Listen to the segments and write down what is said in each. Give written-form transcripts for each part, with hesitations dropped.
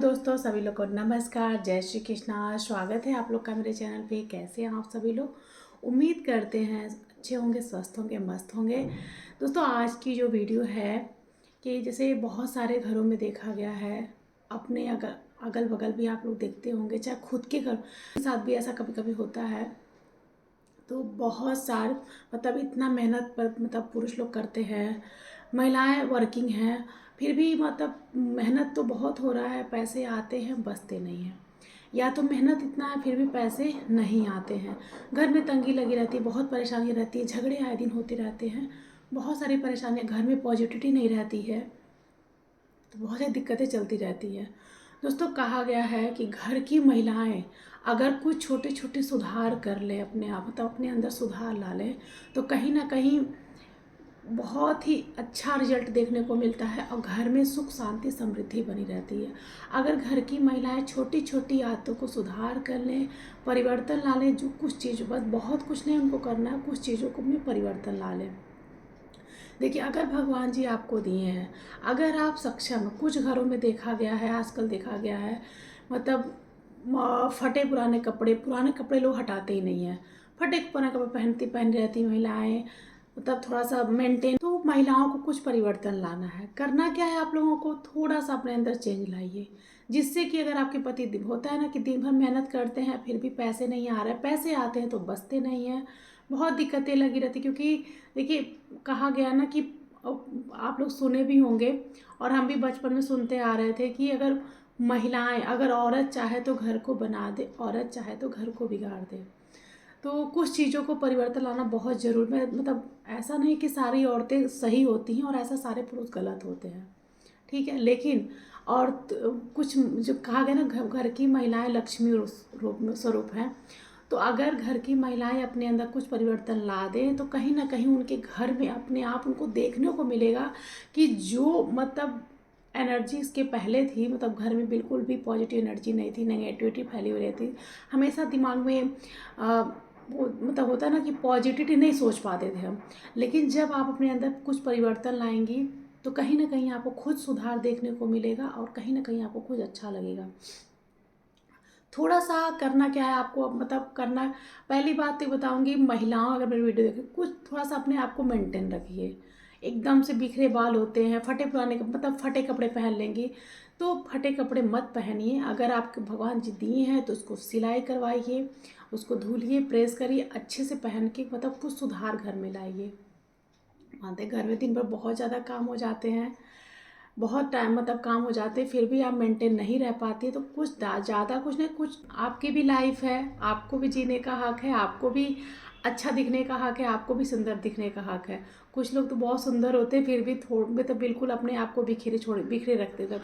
दोस्तों, सभी लोग को नमस्कार, जय श्री कृष्णा। स्वागत है आप लोग का मेरे चैनल पे। कैसे हैं आप सभी लोग? उम्मीद करते हैं अच्छे होंगे, स्वस्थ होंगे, मस्त होंगे। दोस्तों, आज की जो वीडियो है कि जैसे बहुत सारे घरों में देखा गया है, अपने अगल बगल भी आप लोग देखते होंगे, चाहे खुद के घर के साथ भी ऐसा कभी कभी होता है। तो बहुत सारे मतलब इतना मेहनत पर मतलब पुरुष लोग करते हैं, महिलाएं वर्किंग हैं, फिर भी मतलब मेहनत तो बहुत हो रहा है, पैसे आते हैं बचते नहीं हैं। या तो मेहनत इतना है फिर भी पैसे नहीं आते हैं, घर में तंगी लगी रहती है, बहुत परेशानी रहती है, झगड़े आए दिन होते रहते हैं, बहुत सारी परेशानियां, घर में पॉजिटिविटी नहीं रहती है, तो बहुत सारी दिक्कतें चलती रहती हैं। दोस्तों, कहा गया है कि घर की महिलाएं अगर कुछ छोटे छोटे सुधार कर लें, अपने आप मतलब अपने अंदर सुधार ला लें, तो कहीं ना कहीं बहुत ही अच्छा रिजल्ट देखने को मिलता है और घर में सुख शांति समृद्धि बनी रहती है। अगर घर की महिलाएं छोटी छोटी आदतों को सुधार कर लें, परिवर्तन ला लें, जो कुछ चीज़ बस बहुत कुछ नहीं उनको करना है, कुछ चीज़ों को में परिवर्तन ला लें। देखिए, अगर भगवान जी आपको दिए हैं, अगर आप सक्षम, कुछ घरों में देखा गया है, आजकल देखा गया है, मतलब फटे पुराने कपड़े लोग हटाते ही नहीं हैं। फटे पुराने कपड़े पहन रहती महिलाएं, मतलब थोड़ा सा मेंटेन। तो महिलाओं को कुछ परिवर्तन लाना है, करना क्या है, आप लोगों को थोड़ा सा अपने अंदर चेंज लाइए, जिससे कि अगर आपके पति होता है ना कि दिन भर मेहनत करते हैं फिर भी पैसे नहीं आ रहे, पैसे आते हैं तो बचते नहीं हैं, बहुत दिक्कतें लगी रहती। क्योंकि देखिए, कहा गया ना कि आप लोग सुने भी होंगे और हम भी बचपन में सुनते आ रहे थे कि अगर औरत चाहे तो घर को बना दे, औरत चाहे तो घर को बिगाड़ दे। तो कुछ चीज़ों को परिवर्तन लाना बहुत ज़रूरी है। मतलब ऐसा नहीं कि सारी औरतें सही होती हैं और ऐसा सारे पुरुष गलत होते हैं, ठीक है, लेकिन और कुछ जो कहा गया ना, घर की महिलाएं लक्ष्मी स्वरूप हैं। तो अगर घर की महिलाएं अपने अंदर कुछ परिवर्तन ला दें तो कहीं ना कहीं उनके घर में अपने आप उनको देखने को मिलेगा कि जो मतलब एनर्जी इसके पहले थी, मतलब घर में बिल्कुल भी पॉजिटिव एनर्जी नहीं थी, नेगेटिविटी फैली हुई रहती, हमेशा दिमाग में वो मतलब होता है ना कि पॉजिटिविटी नहीं सोच पाते थे हम। लेकिन जब आप अपने अंदर कुछ परिवर्तन लाएंगी तो कहीं ना कहीं आपको खुद सुधार देखने को मिलेगा और कहीं ना कहीं आपको खुद अच्छा लगेगा। थोड़ा सा करना क्या है आपको, मतलब करना, पहली बात तो बताऊंगी, महिलाओं अगर मेरी वीडियो देखें, कुछ थोड़ा सा अपने आप को मेंटेन रखिए। एकदम से बिखरे बाल होते हैं, फटे पुराने मतलब फटे कपड़े पहन लेंगी, तो फटे कपड़े मत पहनिए। अगर आपके भगवान जी दिए हैं तो उसको सिलाई करवाइए, उसको धुलिए, प्रेस करिए, अच्छे से पहन के मतलब कुछ सुधार घर में लाइए। मानते घर में दिन भर बहुत ज़्यादा काम हो जाते हैं, बहुत टाइम मतलब काम हो जाते हैं, फिर भी आप मेंटेन नहीं रह पाती है, तो कुछ ज़्यादा कुछ नहीं, कुछ आपकी भी लाइफ है, आपको भी जीने का हक है, आपको भी अच्छा दिखने का हक है, आपको भी सुंदर दिखने का हक है। कुछ लोग तो बहुत सुंदर होते हैं फिर भी थोड़े तो बिल्कुल अपने आप को बिखरे रखते थे,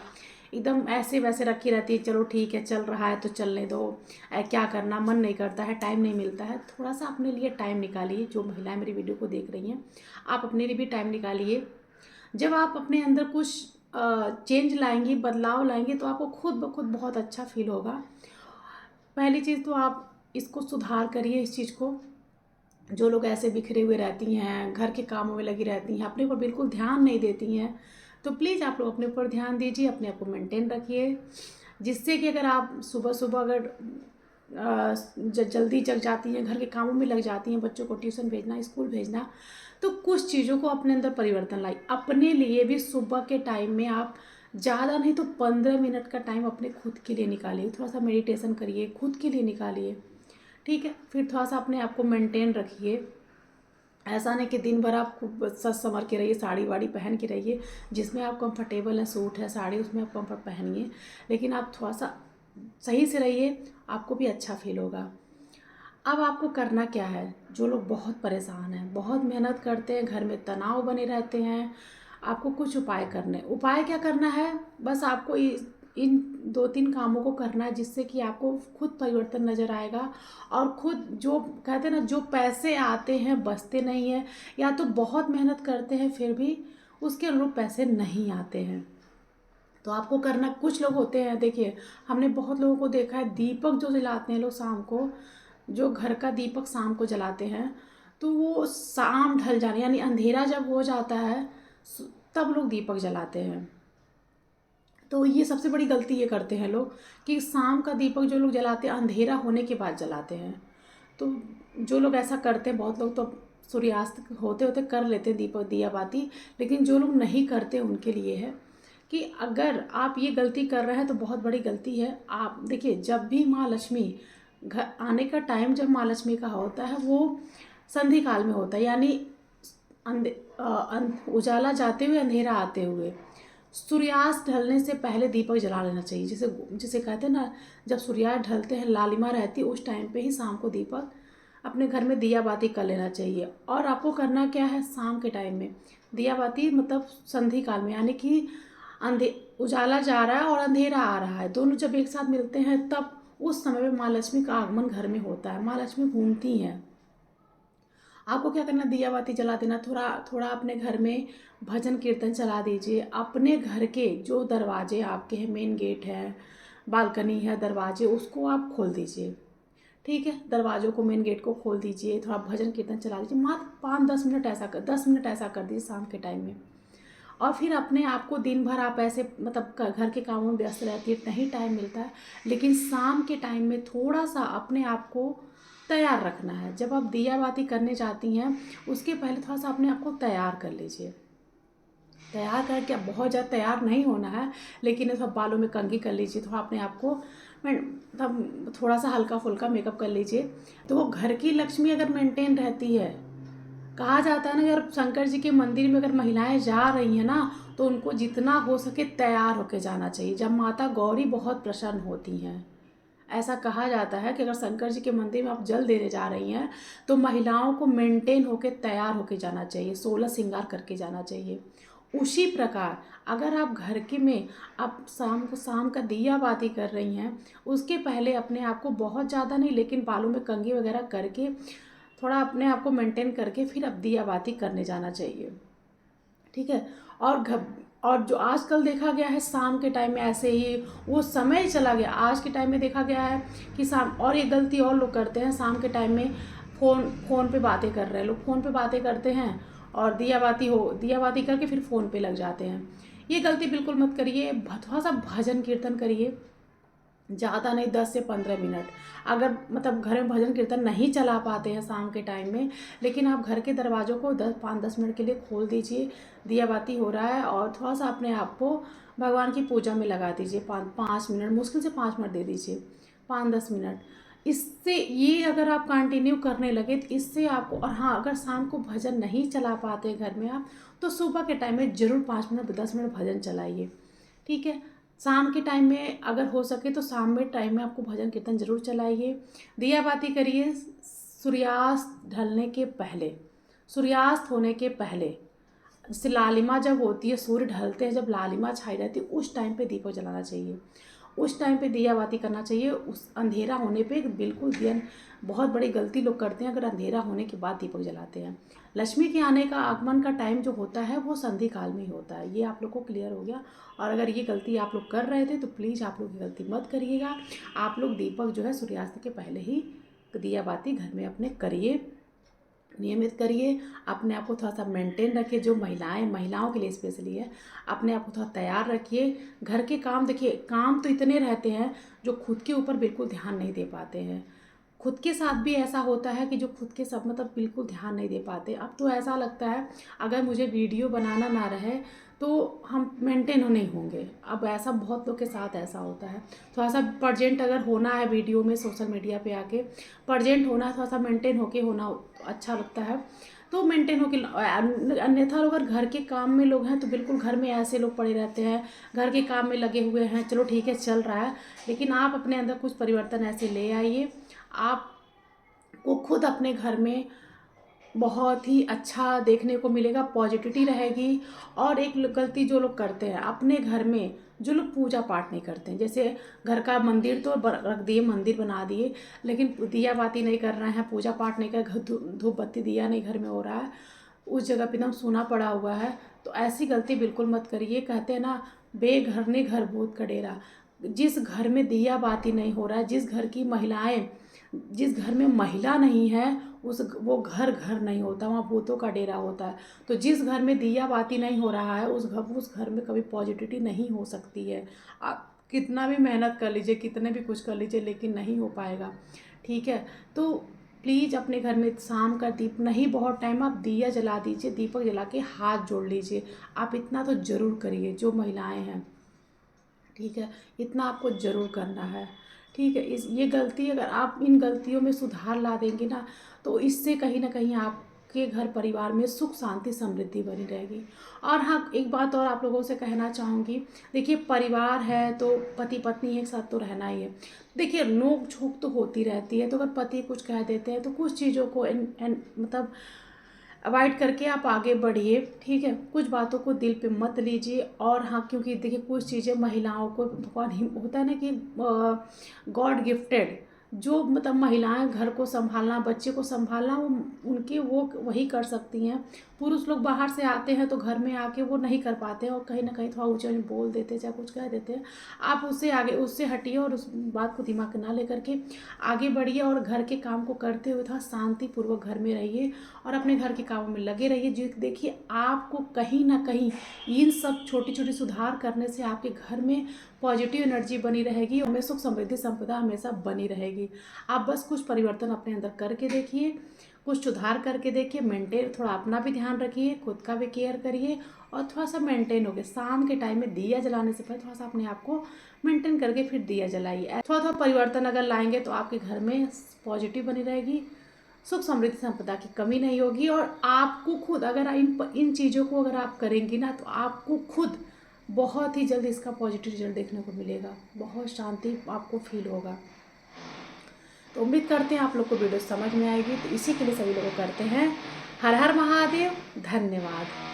एकदम ऐसे वैसे रखी रहती है, चलो ठीक है चल रहा है तो चलने दो, क्या करना, मन नहीं करता है, टाइम नहीं मिलता है। थोड़ा सा अपने लिए टाइम निकालिए। जो महिलाएं मेरी वीडियो को देख रही हैं, आप अपने लिए भी टाइम निकालिए। जब आप अपने अंदर कुछ चेंज लाएंगी, बदलाव लाएंगी, तो आपको खुद ब खुद बहुत अच्छा फील होगा। पहली चीज़ तो आप इसको सुधार करिए, इस चीज़ को। जो लोग ऐसे बिखरे हुए रहती हैं, घर के कामों में लगी रहती हैं, अपने ऊपर बिल्कुल ध्यान नहीं देती हैं, तो प्लीज़ आप लोग अपने ऊपर ध्यान दीजिए, अपने आप को मेंटेन रखिए, जिससे कि अगर आप सुबह सुबह अगर जल्दी जग जाती हैं, घर के कामों में लग जाती हैं, बच्चों को ट्यूशन भेजना, स्कूल भेजना, तो कुछ चीज़ों को अपने अंदर परिवर्तन लाई। अपने लिए भी सुबह के टाइम में आप ज़्यादा नहीं तो 15 मिनट का टाइम अपने खुद के लिए निकालिए, थोड़ा सा मेडिटेशन करिए, खुद के लिए निकालिए, ठीक है। फिर थोड़ा सा अपने आप को मेंटेन रखिए। ऐसा नहीं कि दिन भर आप खूब सज संवर के रहिए, साड़ी वाड़ी पहन के रहिए, जिसमें आप कंफर्टेबल है, सूट है, साड़ी, उसमें आप कंफर्ट पहनिए, लेकिन आप थोड़ा सा सही से रहिए, आपको भी अच्छा फील होगा। अब आपको करना क्या है, जो लोग बहुत परेशान हैं, बहुत मेहनत करते हैं, घर में तनाव बने रहते हैं, आपको कुछ उपाय क्या करना है, बस आपको इन 2-3 कामों को करना है, जिससे कि आपको खुद परिवर्तन नज़र आएगा। और खुद जो कहते हैं ना, जो पैसे आते हैं बचते नहीं हैं, या तो बहुत मेहनत करते हैं फिर भी उसके अनुरूप पैसे नहीं आते हैं। तो आपको करना, कुछ लोग होते हैं, देखिए हमने बहुत लोगों को देखा है, दीपक जो जलाते हैं लोग शाम को, जो घर का दीपक शाम को जलाते हैं, तो वो शाम ढल जाने यानी अंधेरा जब हो जाता है तब लोग दीपक जलाते हैं। तो ये सबसे बड़ी गलती ये करते हैं लोग कि शाम का दीपक जो लोग जलाते हैं अंधेरा होने के बाद जलाते हैं। तो जो लोग ऐसा करते हैं, बहुत लोग तो सूर्यास्त होते होते कर लेते हैं दीपक दिया बाती, लेकिन जो लोग नहीं करते उनके लिए है कि अगर आप ये गलती कर रहे हैं तो बहुत बड़ी गलती है। आप देखिए, जब भी माँ लक्ष्मी घर आने का टाइम जब माँ लक्ष्मी का होता है वो संधि काल में होता है, यानी उजाला जाते हुए अंधेरा आते हुए, सूर्यास्त ढलने से पहले दीपक जला लेना चाहिए। जिसे जिसे कहते हैं ना, जब सूर्यास्त ढलते हैं लालिमा रहती है, उस टाइम पे ही शाम को दीपक अपने घर में दिया बाती कर लेना चाहिए। और आपको करना क्या है, शाम के टाइम में दिया बाती मतलब संधि काल में, यानी कि उजाला जा रहा है और अंधेरा आ रहा है, दोनों जब एक साथ मिलते हैं तब उस समय में माँ लक्ष्मी का आगमन घर में होता है। माँ लक्ष्मी घूमती हैं। आपको क्या करना, दिया बाती जला देना, थोड़ा थोड़ा अपने घर में भजन कीर्तन चला दीजिए। अपने घर के जो दरवाजे आपके हैं, मेन गेट है, बालकनी है, दरवाजे, उसको आप खोल दीजिए। ठीक है, दरवाज़ों को, मेन गेट को खोल दीजिए, थोड़ा भजन कीर्तन चला दीजिए, मात्र 5-10 मिनट ऐसा कर 10 मिनट ऐसा कर दीजिए शाम के टाइम में। और फिर अपने आप को दिन भर आप ऐसे मतलब घर के कामों में व्यस्त रहती है, नहीं टाइम मिलता है, लेकिन शाम के टाइम में थोड़ा सा अपने आप को तैयार रखना है। जब आप दिया बाती करने जाती हैं उसके पहले थोड़ा सा अपने आप को तैयार कर लीजिए। तैयार करके, अब बहुत ज़्यादा तैयार नहीं होना है, लेकिन थोड़ा बालों में कंघी कर लीजिए, थोड़ा अपने आप को मतलब थोड़ा सा हल्का फुल्का मेकअप कर लीजिए। तो वो घर की लक्ष्मी अगर मेंटेन रहती है, कहा जाता है ना, अगर शंकर जी के मंदिर में अगर महिलाएं जा रही हैं ना, तो उनको जितना हो सके तैयार होके जाना चाहिए। जब माता गौरी बहुत प्रसन्न होती हैं, ऐसा कहा जाता है कि अगर शंकर जी के मंदिर में आप जल देने जा रही हैं तो महिलाओं को मेंटेन होके तैयार होके जाना चाहिए, 16 श्रृंगार करके जाना चाहिए। उसी प्रकार अगर आप घर के में आप शाम का दिया बाती कर रही हैं, उसके पहले अपने आप को बहुत ज़्यादा नहीं, लेकिन बालों में कंघी वगैरह करके थोड़ा अपने आप को मेंटेन करके फिर अब दिया बाती करने जाना चाहिए। ठीक है। और जो आजकल देखा गया है शाम के टाइम में ऐसे ही वो समय चला गया। आज के टाइम में देखा गया है कि शाम, और ये गलती और लोग करते हैं, शाम के टाइम में फ़ोन पे बातें कर रहे हैं लोग, फ़ोन पे बातें करते हैं और दिया बाती करके फिर फ़ोन पे लग जाते हैं। ये गलती बिल्कुल मत करिए। थोड़ा सा भजन कीर्तन करिए, ज़्यादा नहीं, 10 से 15 मिनट। अगर मतलब घर में भजन कीर्तन नहीं चला पाते हैं शाम के टाइम में, लेकिन आप घर के दरवाज़ों को 5-10 मिनट के लिए खोल दीजिए, दिया बाती हो रहा है, और थोड़ा सा अपने आप को भगवान की पूजा में लगा दीजिए। 5 मिनट, मुश्किल से 5 मिनट दे दीजिए, 5-10 मिनट। इससे ये अगर आप कंटिन्यू करने लगे तो इससे आपको, और हाँ, अगर शाम को भजन नहीं चला पाते घर में आप, तो सुबह के टाइम में ज़रूर 5 मिनट 10 मिनट भजन चलाइए। ठीक है। शाम के टाइम में अगर हो सके तो शाम में टाइम में आपको भजन कीर्तन जरूर चलाइए। दिया बाती करिए सूर्यास्त ढलने के पहले, सूर्यास्त होने के पहले। जैसे लालिमा जब होती है, सूर्य ढलते हैं, जब लालिमा छाई रहती है, उस टाइम पे दीपक जलाना चाहिए, उस टाइम पे दिया बाती करना चाहिए। उस अंधेरा होने पे बिल्कुल दिया, बहुत बड़ी गलती लोग करते हैं, अगर अंधेरा होने के बाद दीपक जलाते हैं। लक्ष्मी के आने का, आगमन का टाइम जो होता है वो संधि काल में ही होता है। ये आप लोग को क्लियर हो गया। और अगर ये गलती आप लोग कर रहे थे तो प्लीज़ आप लोग ये गलती मत करिएगा। आप लोग दीपक जो है सूर्यास्त के पहले ही दिया बाती घर में अपने करिए, नियमित करिए। अपने आप को थोड़ा सा मेंटेन रखिए। जो महिलाओं के लिए स्पेशली है, अपने आप को थोड़ा तैयार रखिए। घर के काम, देखिए काम तो इतने रहते हैं जो खुद के ऊपर बिल्कुल ध्यान नहीं दे पाते हैं। खुद के साथ भी ऐसा होता है कि जो खुद के सब मतलब बिल्कुल ध्यान नहीं दे पाते। अब तो ऐसा लगता है अगर मुझे वीडियो बनाना ना रहे तो हम मेंटेन नहीं होंगे। अब ऐसा बहुत लोग के साथ ऐसा होता है। थोड़ा सा प्रजेंट अगर होना है वीडियो में, सोशल मीडिया पे आके प्रजेंट होना है, थोड़ा सा मेंटेन होके होना अच्छा लगता है, तो मेंटेन होके। अन्यथा अगर घर के काम में लोग हैं तो बिल्कुल घर में ऐसे लोग पड़े रहते हैं, घर के काम में लगे हुए हैं, चलो ठीक है चल रहा है, लेकिन आप अपने अंदर कुछ परिवर्तन ऐसे ले आइए। आप को खुद अपने घर में बहुत ही अच्छा देखने को मिलेगा, पॉजिटिविटी रहेगी। और एक गलती जो लोग करते हैं अपने घर में, जो लोग पूजा पाठ नहीं करते हैं, जैसे घर का मंदिर तो रख दिए, मंदिर बना दिए, लेकिन दिया बाती नहीं कर रहे हैं, पूजा पाठ नहीं कर, धूप बत्ती दिया नहीं घर में हो रहा है, उस जगह पे एकदम सूना पड़ा हुआ है, तो ऐसी गलती बिल्कुल मत करिए। कहते हैं ना, बेघर ने घर भूत का डेरा। जिस घर में दिया बाती नहीं हो रहा है, जिस घर में महिला नहीं है, वो घर घर नहीं होता, वहाँ भूतों का डेरा होता है। तो जिस घर में दिया बाती नहीं हो रहा है उस घर में कभी पॉजिटिविटी नहीं हो सकती है। आप कितना भी मेहनत कर लीजिए, कितने भी कुछ कर लीजिए, लेकिन नहीं हो पाएगा। ठीक है, तो प्लीज़ अपने घर में शाम का दीप नहीं, बहुत टाइम आप दिया जला दीजिए, दीपक जला के हाथ जोड़ लीजिए। आप इतना तो ज़रूर करिए जो महिलाएं हैं। ठीक है, इतना आपको ज़रूर करना है। ठीक है, इस ये गलती अगर आप इन गलतियों में सुधार ला देंगे ना, तो इससे कहीं ना कहीं आपके घर परिवार में सुख शांति समृद्धि बनी रहेगी। और हाँ, एक बात और आप लोगों से कहना चाहूँगी। देखिए, परिवार है तो पति पत्नी एक साथ तो रहना ही है। देखिए, नोक झोंक तो होती रहती है, तो अगर पति कुछ कह देते हैं तो कुछ चीज़ों को मतलब अवॉइड करके आप आगे बढ़िए। ठीक है, कुछ बातों को दिल पे मत लीजिए। और हाँ, क्योंकि देखिए कुछ चीज़ें महिलाओं को भगवान ही होता है ना कि गॉड गिफ्टेड, जो मतलब महिलाएं घर को संभालना, बच्चे को संभालना, वो उनकी वो वही कर सकती हैं। पुरुष लोग बाहर से आते हैं तो घर में आके वो नहीं कर पाते हैं, और कहीं ना कहीं थोड़ा ऊंचे ऊंचे बोल देते हैं, चाहे कुछ कह देते हैं। आप उससे आगे उससे हटिए और उस बात को दिमाग में ना लेकर के आगे बढ़िए, और घर के काम को करते हुए थोड़ा शांतिपूर्वक घर में रहिए और अपने घर के कामों में लगे रहिए। जो देखिए, आपको कहीं ना कहीं इन सब छोटी छोटी सुधार करने से आपके घर में पॉजिटिव एनर्जी बनी रहेगी और हमें सुख समृद्धि संपदा हमेशा बनी रहेगी। आप बस कुछ परिवर्तन अपने अंदर करके देखिए, कुछ सुधार करके देखिए, मेंटेन, थोड़ा अपना भी ध्यान रखिए, खुद का भी केयर करिए, और थोड़ा सा मेंटेन हो गया। शाम के टाइम में दिया जलाने से पहले थोड़ा सा अपने आप को मेंटेन करके फिर दिया जलाइए। थोड़ा थोड़ा परिवर्तन अगर लाएंगे तो आपके घर में पॉजिटिव बनी रहेगी, सुख समृद्धि संपदा की कमी नहीं होगी। और आपको खुद अगर इन चीज़ों को अगर आप करेंगी ना, तो आपको खुद बहुत ही जल्द इसका पॉजिटिव रिजल्ट देखने को मिलेगा, बहुत शांति आपको फील होगा। तो उम्मीद करते हैं आप लोग को वीडियो समझ में आएगी। तो इसी के लिए सभी लोग करते हैं हर हर महादेव, धन्यवाद।